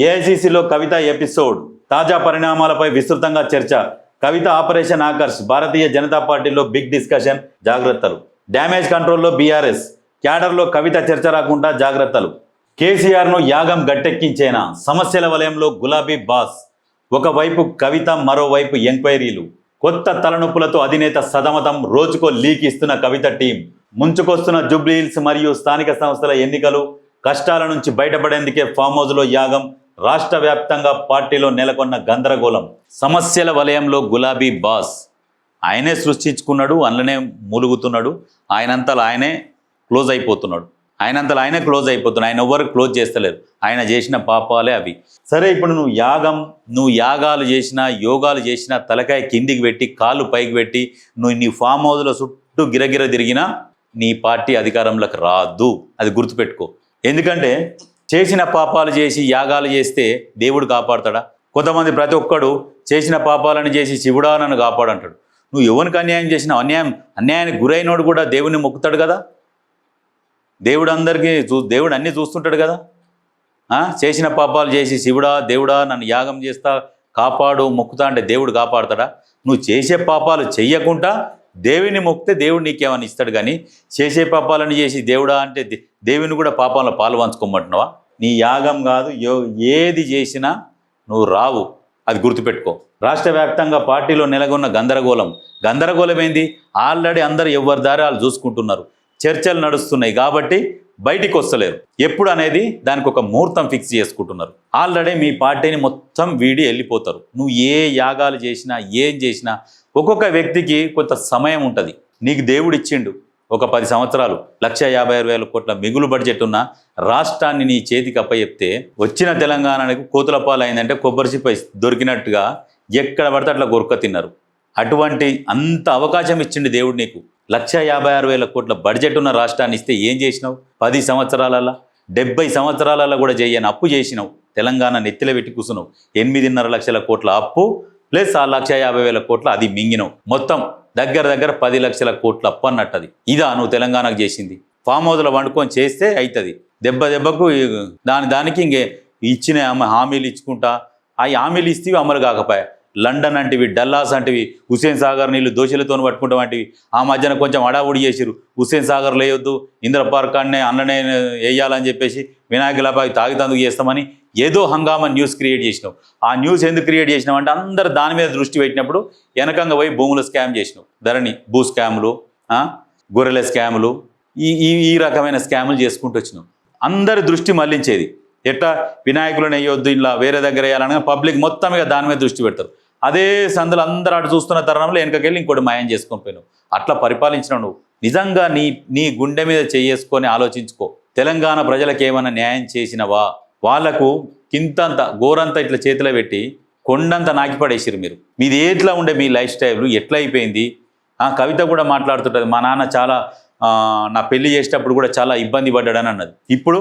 ఏఐసీసీలో కవిత episode, తాజా పరిణామాలపై విస్తృతంగా చర్చ. కవిత ఆపరేషన్ ఆకర్ష్, భారతీయ జనతా పార్టీలో బిగ్ డిస్కషన్, జాగ్రత్తలు. డ్యామేజ్ కంట్రోల్లో బీఆర్ఎస్, క్యాడర్లో కవిత చర్చ రాకుండా జాగ్రత్తలు. కేసీఆర్ను యాగం గట్టెక్కించేనా, సమస్యల వలయంలో గులాబీ బాస్. ఒకవైపు కవిత, మరోవైపు ఎంక్వైరీలు. కొత్త తలనొప్పులతో అధినేత సతమతం, రోజుకో లీక్ ఇస్తున్న కవిత టీం. ముంచుకొస్తున్న జూబ్లీహిల్స్ మరియు స్థానిక సంస్థల ఎన్నికలు. కష్టాల నుంచి బయటపడేందుకే ఫామ్ హౌస్లో యాగం. రాష్ట్ర వ్యాప్తంగా పార్టీలో నెలకొన్న గందరగోళం. సమస్యల వలయంలో గులాబీ బాస్. ఆయనే సృష్టించుకున్నాడు, అందులోనే మూలుగుతున్నాడు. ఆయనంతలో ఆయనే క్లోజ్ అయిపోతున్నాడు. ఆయన ఎవ్వరు క్లోజ్ చేస్తలేరు. ఆయన చేసిన పాపాలే అవి. సరే, ఇప్పుడు నువ్వు యాగాలు చేసినా, యోగాలు చేసినా, తలకాయ కిందికి పెట్టి కాళ్ళు పైకి పెట్టి నువ్వు నీ ఫామ్ హౌస్లో చుట్టూ గిరగిర తిరిగినా నీ పార్టీ అధికారంలోకి రాదు. అది గుర్తుపెట్టుకో. ఎందుకంటే చేసిన పాపాలు చేసి యాగాలు చేస్తే దేవుడు కాపాడుతాడా? కొంతమంది ప్రతి ఒక్కడు చేసిన పాపాలను చేసి శివుడా నన్ను కాపాడంటాడు. నువ్వు ఎవరికి అన్యాయం చేసినావు? అన్యాయానికి గురైనోడు కూడా దేవుడిని మొక్కుతాడు కదా. దేవుడు అన్నీ చూస్తుంటాడు కదా. చేసిన పాపాలు చేసి శివుడా, దేవుడా నన్ను యాగం చేస్తా, కాపాడు, మొక్కుతా అంటే దేవుడు కాపాడుతాడా? నువ్వు చేసే పాపాలు చెయ్యకుండా దేవుని మొక్కితే దేవుడు నీకేమని ఇస్తాడు. కానీ చేసే పాపాలను చేసి దేవుడా అంటే దేవుని కూడా పాపాలను పాలు పంచుకోమంటున్నావా? నీ యాగం కాదు, ఏది చేసినా నువ్వు రావు. అది గుర్తుపెట్టుకో. రాష్ట్ర వ్యాప్తంగా పార్టీలో నెలకొన్న గందరగోళం ఏంది? ఆల్రెడీ అందరూ ఎవరి దారి వాళ్ళు చూసుకుంటున్నారు. చర్చలు నడుస్తున్నాయి కాబట్టి బయటికి వస్తలేరు. ఎప్పుడు అనేది దానికి ఒక ముహూర్తం ఫిక్స్ చేసుకుంటున్నారు. ఆల్రెడీ మీ పార్టీని మొత్తం వీడి వెళ్ళిపోతారు. నువ్వు ఏ యాగాలు చేసినా, ఏం చేసినా ఒక్కొక్క వ్యక్తికి కొంత సమయం ఉంటుంది. నీకు దేవుడు ఇచ్చిండు ఒక 10 సంవత్సరాలు, 1,56,000 కోట్ల మిగులు బడ్జెట్ ఉన్న రాష్ట్రాన్ని నీ చేతికి అప్పచెప్తే వచ్చిన తెలంగాణకు కోతుల పాలు అయిందంటే కొబ్బరి చిప్ప దొరికినట్టుగా ఎక్కడ పడితే అట్లా గొరక తిన్నారు. అటువంటి అంత అవకాశం ఇచ్చిండు దేవుడు నీకు. 1,56,000 కోట్ల బడ్జెట్ ఉన్న రాష్ట్రాన్ని ఇస్తే ఏం చేసినావు? 10 సంవత్సరాలలో 70 సంవత్సరాలలో కూడా చేయని అప్పు చేసినావు. తెలంగాణ నెత్తిలో పెట్టి కూసున్నావు. 8.5 లక్షల కోట్ల అప్పు ప్లస్ ఆ 1,50,000 కోట్ల అది మింగినావు. మొత్తం దగ్గర 10 లక్షల కోట్ల అప్పు అన్నట్టు. అది ఇదా నువ్వు తెలంగాణకు చేసింది? ఫామ్ హౌస్లో వండుకొని చేస్తే అవుతుంది. దెబ్బకు దానికి ఇంకే ఇచ్చిన హామీలు ఇచ్చుకుంటా, ఆ హామీలు ఇస్తే అమలు కాకపోయా. లండన్ అంటివి, డల్లాస్ అంటివి, హుస్సేన్ సాగర్ నీళ్ళు దోషులతో పట్టుకుంటాం వంటివి ఆ మధ్యన కొంచెం హడావుడి చేసిరు. హుస్సేన్ సాగర్ లేయొద్దు, ఇంద్ర పార్క్ అన్నే అన్ననే వేయాలని చెప్పేసి వినాయకులపై తాగితందుకు చేస్తామని ఏదో హంగామా న్యూస్ క్రియేట్ చేసినావు. ఆ న్యూస్ ఎందుకు క్రియేట్ చేసినావు అంటే అందరు దాని మీద దృష్టి పెట్టినప్పుడు వెనకంగా పోయి భూముల స్కామ్ చేసినావు. ధరణి భూ స్కాములు, గొర్రెల స్కాములు, ఈ రకమైన స్కాములు చేసుకుంటూ వచ్చినావు. అందరి దృష్టి మళ్లించేది ఎట్లా వినాయకులను వేయొద్దు, ఇలా వేరే దగ్గర వేయాలనగా పబ్లిక్ మొత్తం ఇక దాని మీద దృష్టి పెడతారు. అదే సందులు అందరూ అటు చూస్తున్న తరుణంలో వెనకకెళ్ళి ఇంకోటి మాయం చేసుకొని పోయినావు. అట్లా పరిపాలించినావు నువ్వు. నిజంగా నీ గుండె మీద చేసుకొని ఆలోచించుకో. తెలంగాణ ప్రజలకు ఏమైనా న్యాయం చేసినవా? వాళ్లకు కింతంత గోరంతా ఇట్లా చేతిలో పెట్టి కొండంత నాకిపడేసిరు మీరు. మీది ఎట్లా ఉండే మీ లైఫ్ స్టైల్ ఎట్లా అయిపోయింది? కవిత కూడా మాట్లాడుతుంటుంది, మా నాన్న చాలా నా పెళ్లి చేసేటప్పుడు కూడా చాలా ఇబ్బంది పడ్డాడని అన్నది. ఇప్పుడు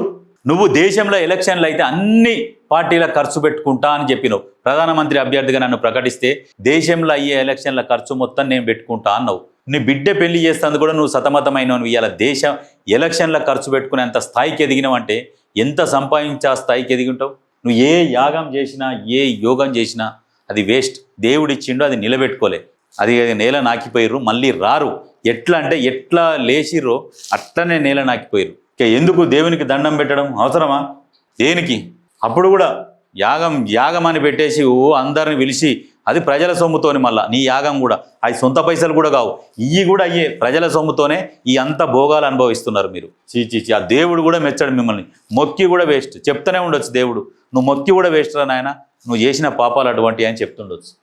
నువ్వు దేశంలో ఎలక్షన్లు అయితే అన్ని పార్టీల ఖర్చు పెట్టుకుంటా అని చెప్పినావు. ప్రధానమంత్రి అభ్యర్థిగా నన్ను ప్రకటిస్తే దేశంలో అయ్యే ఎలక్షన్ల ఖర్చు మొత్తం నేను పెట్టుకుంటా అన్నావు. నీ బిడ్డ పెళ్లి చేస్తుంది కూడా నువ్వు సతమతమైనవు. ఇవాళ దేశం ఎలక్షన్ల ఖర్చు పెట్టుకునేంత స్థాయికి ఎదిగినావంటే ఎంత సంపాదించే స్థాయికి ఎదిగింటావు? నువ్వు ఏ యాగం చేసినా, ఏ యోగం చేసినా అది వేస్ట్. దేవుడిచ్చిండో అది నిలబెట్టుకోలే. అది నేల నాకిపోయిర్రు, మళ్ళీ రారు. ఎట్లా అంటే ఎట్లా లేచిర్రో అట్లనే నేల నాకిపోయిర్రు. ఎందుకు దేవునికి దండం పెట్టడం అవసరమా? దేనికి? అప్పుడు కూడా యాగం అని పెట్టేసి అందరిని పిలిచి అది ప్రజల సొమ్ముతోని, మళ్ళీ నీ యాగం కూడా అది సొంత పైసలు కూడా కావు, ఇవి కూడా అయ్యే ప్రజల సొమ్ముతోనే ఈ అంత భోగాలు అనుభవిస్తున్నారు మీరు. చీచి ఆ దేవుడు కూడా మెచ్చడు మిమ్మల్ని. మొక్కి కూడా వేస్ట్. చెప్తూనే ఉండొచ్చు దేవుడు, నువ్వు మొక్కి కూడా వేస్ట్ రా నాయన, నువ్వు చేసిన పాపాలు అటువంటి అని చెప్తుండొచ్చు.